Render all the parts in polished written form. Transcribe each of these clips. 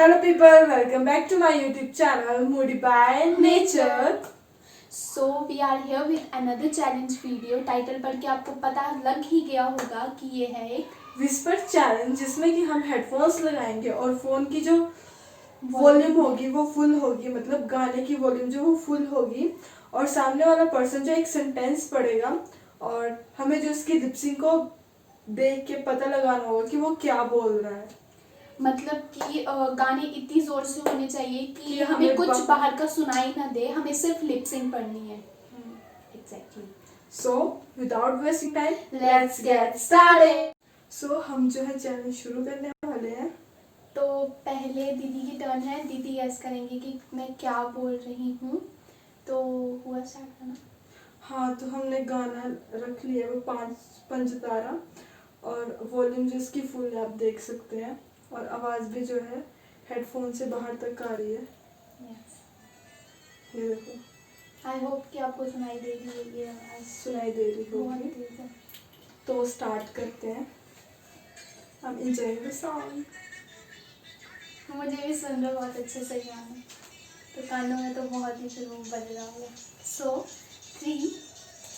Hello people, welcome back to my YouTube channel Moody by Nature. So we are here with another challenge video. Title पढ़ के आपको पता लग ही गया होगा कि ये है एक विस्पर चैलेंज जिसमें कि हम हेडफोन्स लगाएंगे और फोन की जो वॉल्यूम होगी वो फुल होगी, मतलब गाने की वॉल्यूम जो वो फुल होगी और सामने वाला पर्सन जो एक सेंटेंस पढ़ेगा और हमें जो उसकी लिपसिंग को देख के पता लगाना होगा कि वो क्या बोल रहा है। मतलब कि गाने इतनी जोर से होने चाहिए कि हमें हमें कुछ बाहर का सुनाई ना दे, हमें सिर्फ लिपसिंग पढ़नी है। Exactly. So without wasting time, let's get started. So हम जो है चैलेंज शुरू करने वाले हैं। तो पहले दीदी की टर्न है। दीदी गैस करेंगे कि मैं क्या बोल रही हूँ। तो हुआ स्टार्ट करना। हाँ, तो हमने गाना रख लिया वो पंचतारा और वॉल्यूम जो इसकी फुल है आप देख सकते हैं और आवाज़ भी जो है हेडफोन से बाहर तक आ रही है। Yes. ये देखो, आई होप कि आपको सुनाई दे रही है ये आवाज़। सुनाई दे रही होगी। तेज है। तो स्टार्ट करते हैं। हम एंजॉयिंग द सॉन्ग। मुझे भी सुन रहा बहुत अच्छे से गाना, तो कानों में तो बहुत ही फिर वो बज रहा होगा। So 3,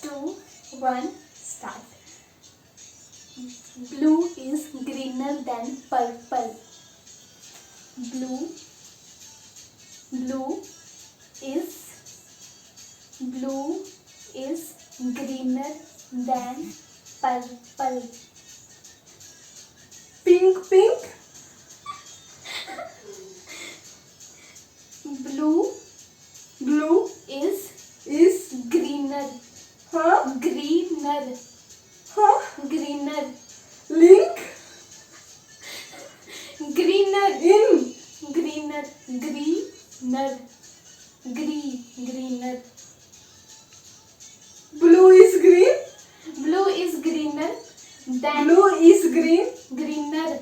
2, 1 start. Blue is greener than purple. Blue is greener than purple. Pink pink blue is greener हाँ greener link greener in greener blue is green blue is greener than blue is green greener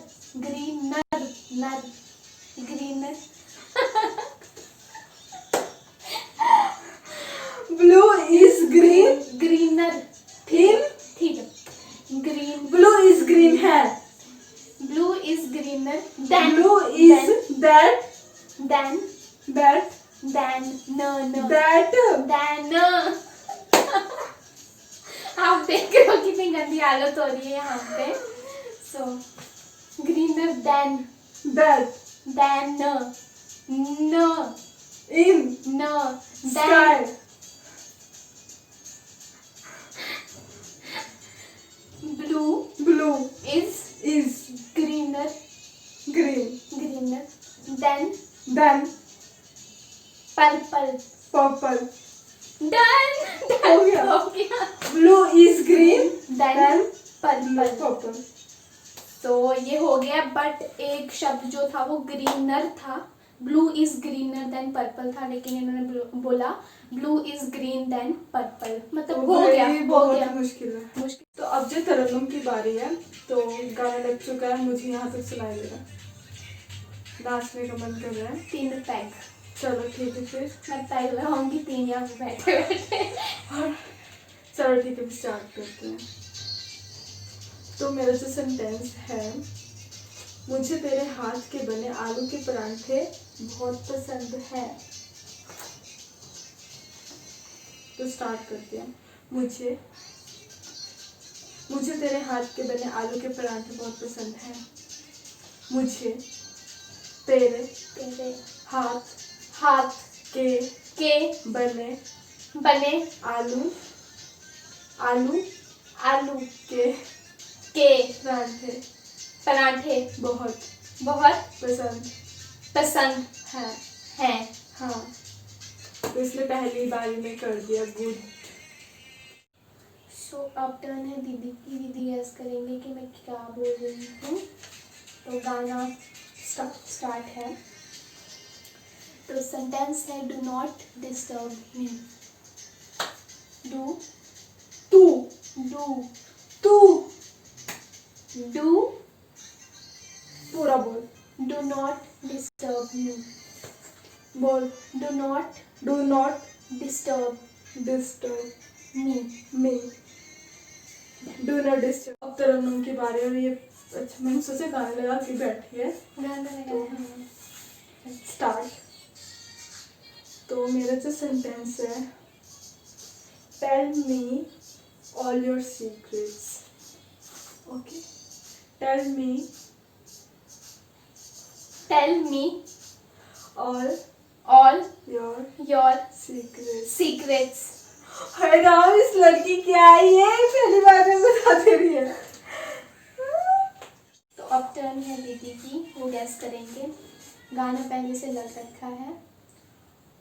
blue is green greener in ठीक है। Green blue is green है blue is greener than blue is that आप देख रहे हो कितनी गंदी हालत हो रही है यहाँ पे। So greener than in sky blue is greener green than than purple. Done हो गया। गया। Blue is green than purple. Purple. तो ये हो गया, बट एक शब्द जो था वो ग्रीनर था। Blue is greener than purple था, लेकिन इन्होंने बोला blue is green than purple, मतलब हो गया। बहुत मुश्किल है। मुश्किल। तो अब जो तरन्नुम की बारी है, तो गाना लग चुका है, मुझे यहाँ तक सुनाई दे रहा है, नाचने का मन कर रहा है। 3 पैग। चलो ठीक है, फिर मैं पैग लगाऊंगी 3 यहाँ पे बैठे और चलो ठीक है, स्टार्ट करते हैं। तो मेरा जो सेंटेंस है, मुझे तेरे हाथ के बने आलू के परांठे बहुत पसंद है। तो स्टार्ट करते हैं। मुझे तेरे हाथ के बने आलू के परांठे बहुत पसंद है। मुझे तेरे हाथ के बने आलू के परांठे बहुत पसंद है। हाँ, तो इसने पहली बारी में कर दिया गुड। सो अब टर्न है दीदी की। दीदी गैस करेंगे कि मैं क्या बोल रही हूँ। तो गाना स्टार्ट है। तो सेंटेंस है do not disturb me. Do पूरा बोल। Do not disturb me. बोल। Do not disturb me. Do not disturb. अब तरन्नुम की बारी और ये अच्छा, मैंने सोचा गाने लगा के बैठी है। गाना लगाया। स्टार्ट। तो मेरा जो सेंटेंस है, tell me all your secrets. Okay, tell me all your your secrets. Secrets. अरे राम, इस लड़की क्या है ये, पहली बार में बता दे रही है। तो अब टर्न है दीदी की, वो गैस करेंगे। गाना पहले से लग रखा है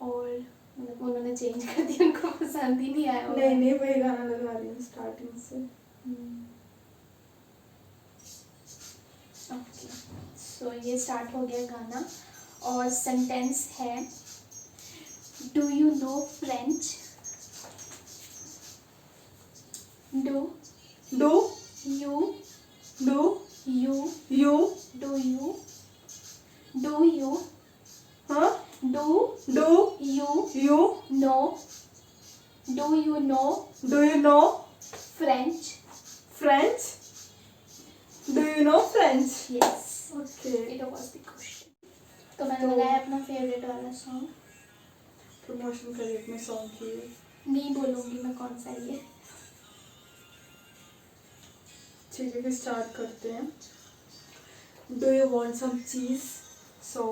और मतलब उन्होंने चेंज कर दिया, उनको पसंद ही नहीं आया होगा। नहीं, वही गाना लगा रही हूँ स्टार्टिंग से। ओके, सो ये स्टार्ट हो गया गाना और सेंटेंस है, do you know French? Do do you do you you do you do you हाँ do do you know do you know French? French? Do you know French? Yes, okay, it was the question. तो मैंने लगाया अपना favourite वाला song. Promotion करिए अपने song की। नहीं बोलूंगी मैं कौन सा है ये। ठीक है, फिर स्टार्ट करते हैं। Do you want some cheese? So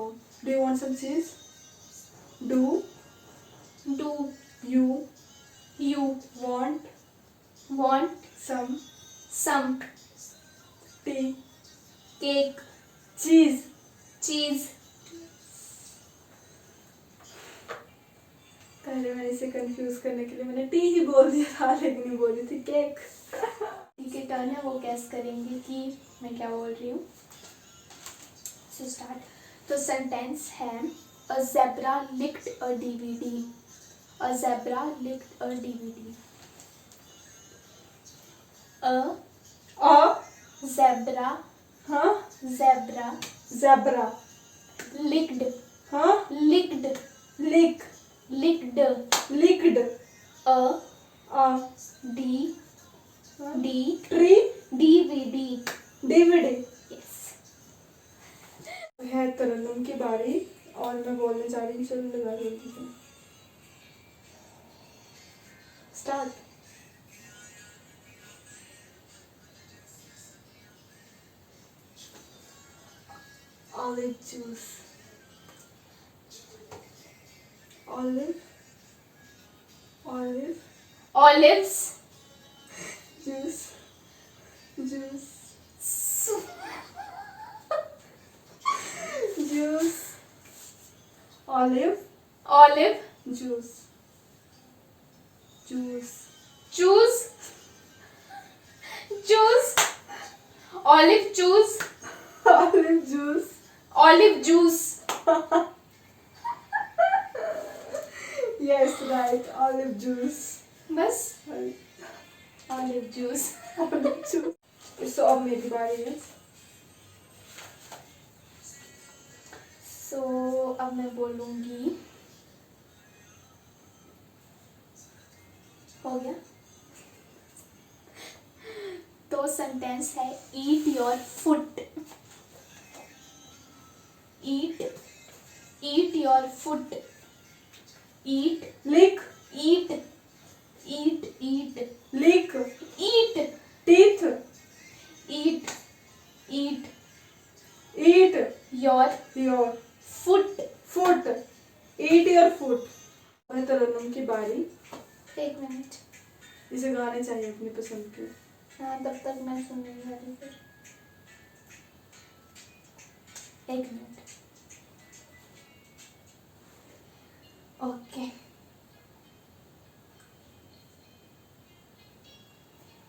do you want some cheese? Do do you you want want some some tea cake cheese? Cheese? पहले मैंने इसे कंफ्यूज करने के लिए मैंने टी ही बोल दिया था, लेकिन नहीं बोली थी केक। ठीक है, टर्न है, वो गैस करेंगे कि मैं क्या बोल रही हूँ। So start. तो सेंटेंस है, a zebra licked a DVD. A zebra licked a DVD. A a zebra हाँ ज़ेब्रा ज़ेब्रा लिक्ड हाँ licked lick licked licked a a D D tree DVD. DVD. Yes, है तरन्नुम की बारी और मैं बोलने जा रही हूँ। चलो लगा जल्दी से start. Olive juice, olive olive olives juice juice juice olive olive juice juice choose choose olive choose olive juice olive juice. Yes right, olive juice. बस olive juice. Olive juice. So अब मेरी बारी है। सो अब मैं बोलूंगी, हो गया। तो सेंटेंस है, eat your foot. Eat your foot. Eat lick eat eat eat lick eat teeth eat eat eat your your foot. Foot eat your foot. है तरन्नुम की बारी। एक मिनट, इसे गाने चाहिए अपनी पसंद के। हाँ तब तक मैं सुन रही वाली फिर। एक मिनट, ओके।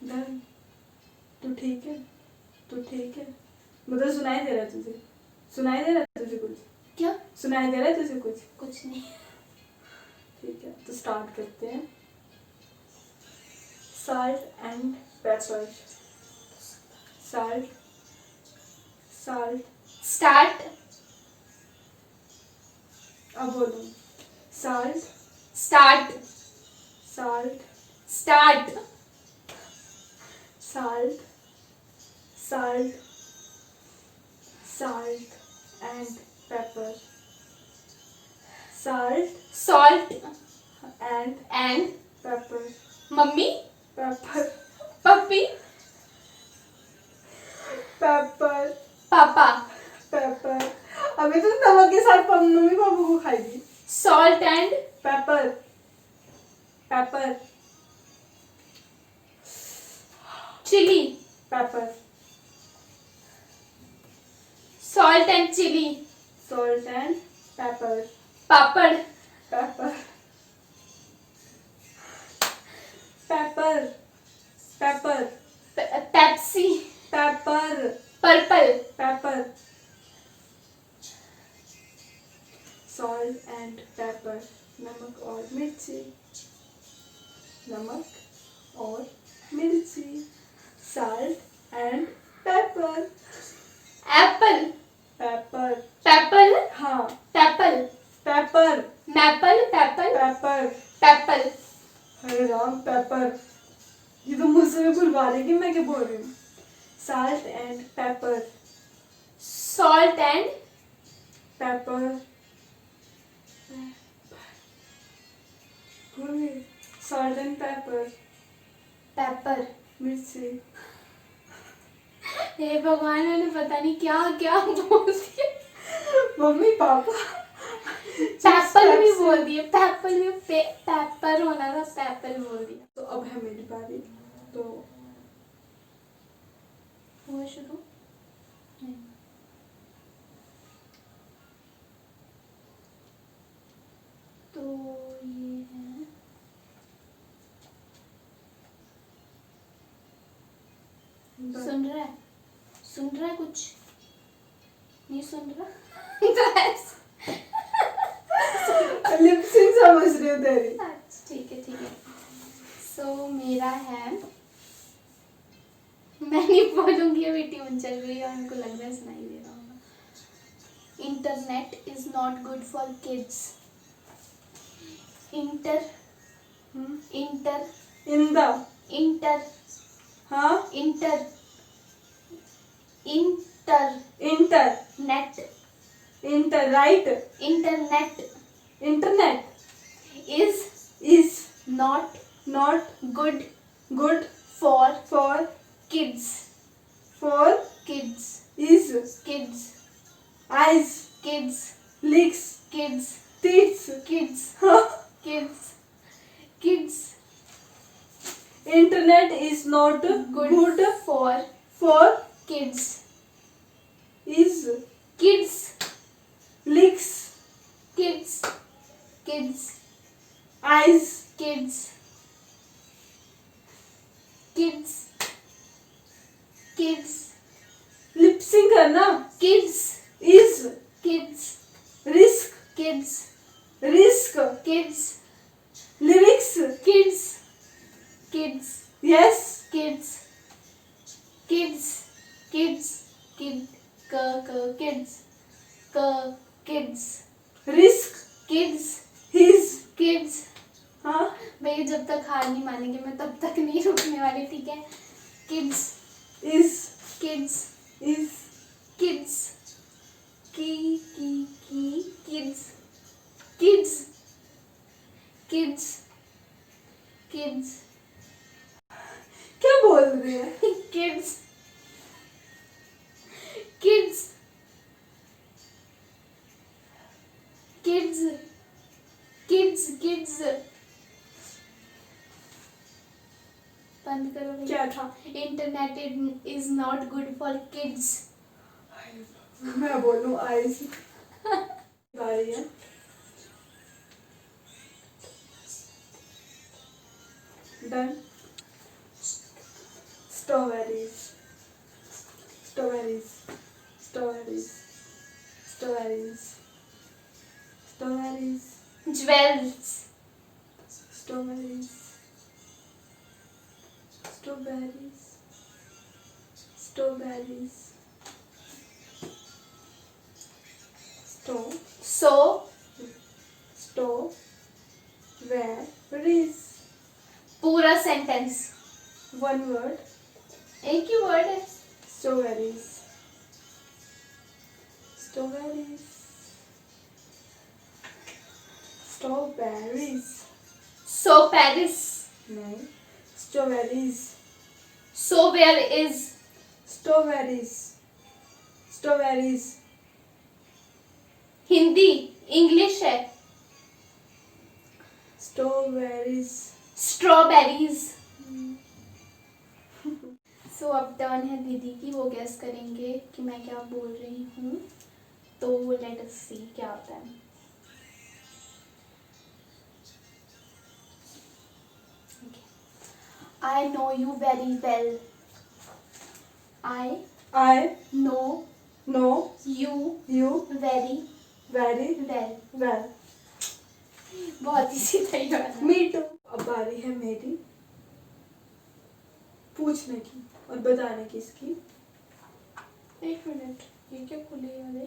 डन। तू ठीक है? तू ठीक है? मतलब सुनाई दे रहा है तुझे? सुनाई दे रहा है तुझे कुछ? क्या? सुनाई दे रहा है तुझे कुछ? कुछ नहीं। ठीक है, तो स्टार्ट करते हैं। Salt and pepper. Salt salt start अब बोलो। Salt start salt start salt salt salt and pepper salt salt and pepper. Mummy Pepper. पप्पी Pepper. पापा Pepper. अबे तो नमक के साथ मम्मी पापा को खाएगी. salt and Pepper. Pepper. chili Pepper. salt and chili Salt and pepper. Papad Pepper. Pepper. Pepper. Pepsi Pepper. Purple Pepper. Salt and pepper. नमक और मिर्ची. नमक और मिर्ची. Salt and pepper. Apple Pepper. Pepper हाँ. Pepper Pepper. Maple pepper Pepper. Pepper अरे Ram paper. ये तो मुझसे भी भुलवा रही कि मैं क्या बोल रही हूँ. Salt and pepper. salt and Pepper. भूल गई. Salt and pepper. पेपर मिर्ची. हे भगवान मैंने पता नहीं क्या क्या बोल दिया मम्मी पापा. पेपल भी बोल दिए पेपल भी पेपर होना था पेपल बोल दिया तो अब है मेरी बारी. तो हुआ शुरू नहीं तो ये है सुन रहा है कुछ नहीं सुन रहा लिप सिंक समझ रही हूँ तेरी. अच्छा, ठीक है सो मेरा है मैं नहीं बोलूंगी अभी ट्यून चल रही है और मेरे को लग रहा है सुनाई दे रहा होगा. Internet is not good for kids. Inter in the. Inter हाँ. Internet inter right. Internet is not not good good for kids. Kids is eyes kids legs teeth. kids Internet is not good for kids is kids legs eyes kids lip sync करना. kids is risk kids lyrics yes kids kids risk his. kids हाँ. भैया जब तक हार नहीं मानेंगे मैं तब तक नहीं रुकने वाली. ठीक है kids is kids kids क्या बोल रही है. kids बंद करो भैया. क्या था. Internet is not good for kids. मैं बोलूं eyes. बारी है. done. strawberries strawberries strawberries strawberries strawberries jewels strawberries strawberries strawberries strawberries. पूरा सेंटेंस. one word. एक ही वर्ड है. strawberries strawberries Strawberries. So Paris. नहीं. Strawberries. So where is. Strawberries. Strawberries. Hindi English है. Strawberries. Strawberries. सो अब टर्न है दीदी की. वो गेस करेंगे कि मैं क्या बोल रही हूँ. तो लेट अस सी क्या होता है. I know you very well. I know you very well. well. बहुत इसी था. Me too. अब बारी है मेरी पूछने की और बताने की इसकी. एक मिनट. ये क्या खुले वाले.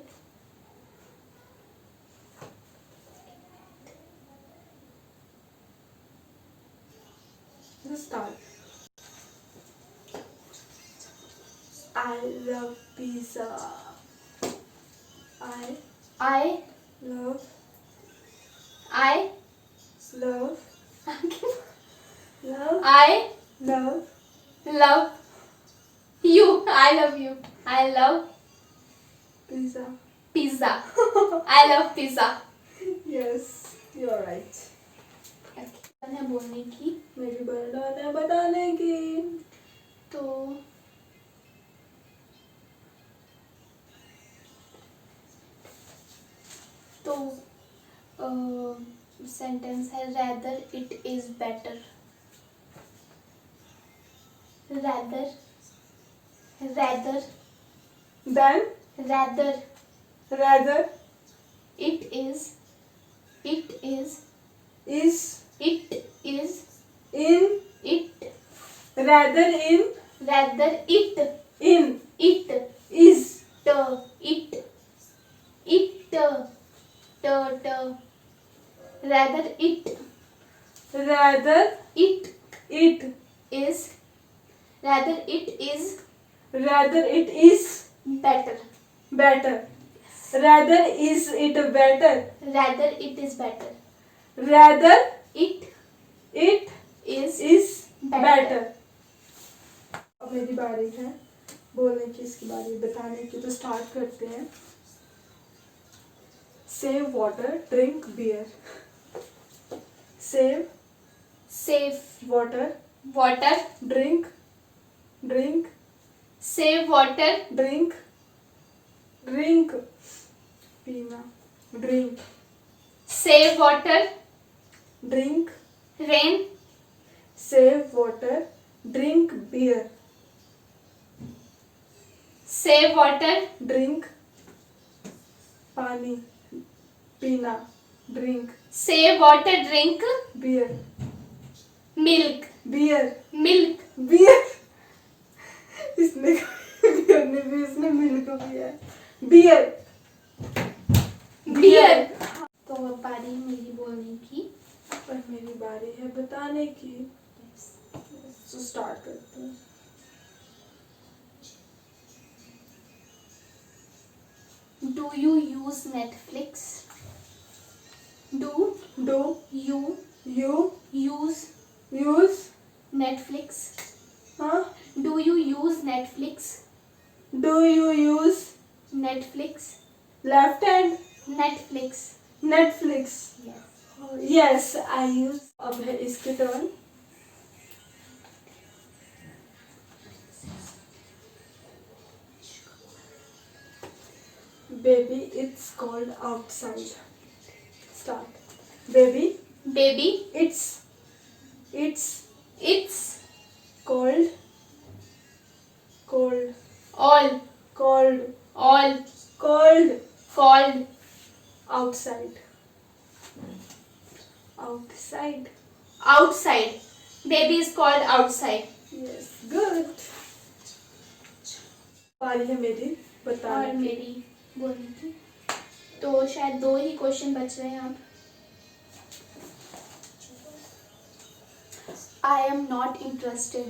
Start. I love pizza. I Love I love I love love you. I love you. I love pizza. pizza. I love pizza. Yes, you're right. है बोलने की. मेरी बर्डन है बताने की. तो सेंटेंस है rather it is better. rather Then rather rather it is is it is in it rather in rather it in it is t it rather it rather it it is rather it is rather it is better. better. Rather is it better. rather it is better. Rather it is is better. अब मेरी बारी है बोलने की इसकी बारी बताने की. तो स्टार्ट करते हैं. Save water, drink beer. Save water, drink save water drink पीना. Drink save water drink rain save water, drink beer. save water Drink पानी पीना. Drink save water drink beer. milk Beer milk इसने beer ने भी इसने milk भी है. Beer beer. तो अब बारी मेरी बोलने की. और मेरी बारी है बताने की. तो स्टार्ट करते हैं. Do you use Netflix? Do you use use Netflix? huh? Do you use Netflix? Do you use Netflix? left hand Netflix. Netflix? Yes. Yes, I use. अब है इसके turn. Baby, it's cold outside. Start. Baby, it's cold outside. outside. Baby is called outside. Yes, good. बारी है मेरी बताने और की. मेरी बोलने की. तो शायद 2 ही क्वेश्चन बच रहे हैं अब. I am not interested.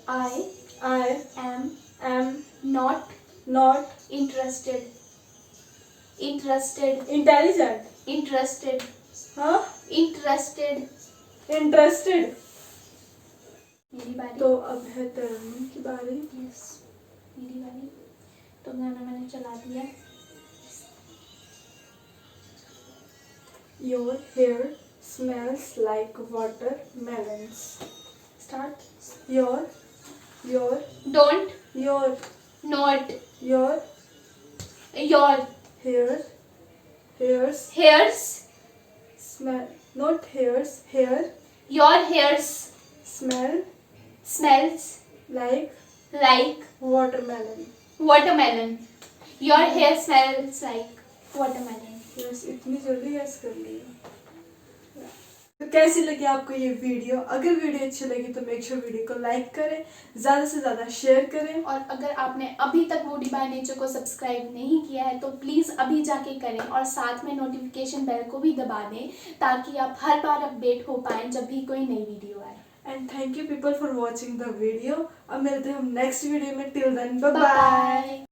I am not interested. intelligent. Interested. हाँ Interested. इंटरेस्टेड। मेरी बारी। तो अब है तरणु की बारी। यस, मेरी बारी। तो गाना मैंने चला दिया। Your hair smells like watermelons. Start. Your don't, your not, your your hairs hairs, smell not hairs hair your hairs smell smells like लाइक watermelon. Watermelon. Your hair smells like watermelon. Yes, इतनी जल्दी gas कर लिया। तो कैसी लगी आपको ये वीडियो? अगर वीडियो अच्छी लगी तो मेक श्योर वीडियो को लाइक करें, ज़्यादा से ज़्यादा शेयर करें। और अगर आपने अभी तक मूडी बाय नेचर को सब्सक्राइब नहीं किया है तो प्लीज़ अभी जाके करें और साथ में नोटिफिकेशन बेल को भी दबा दें ताकि आप हर बार अपडेट हो पाएं जब भी कोई नई वीडियो आए। And thank you people for watching the video. अब मिलते हैं हम नेक्स्ट वीडियो में। Till then bye bye bye. Bye.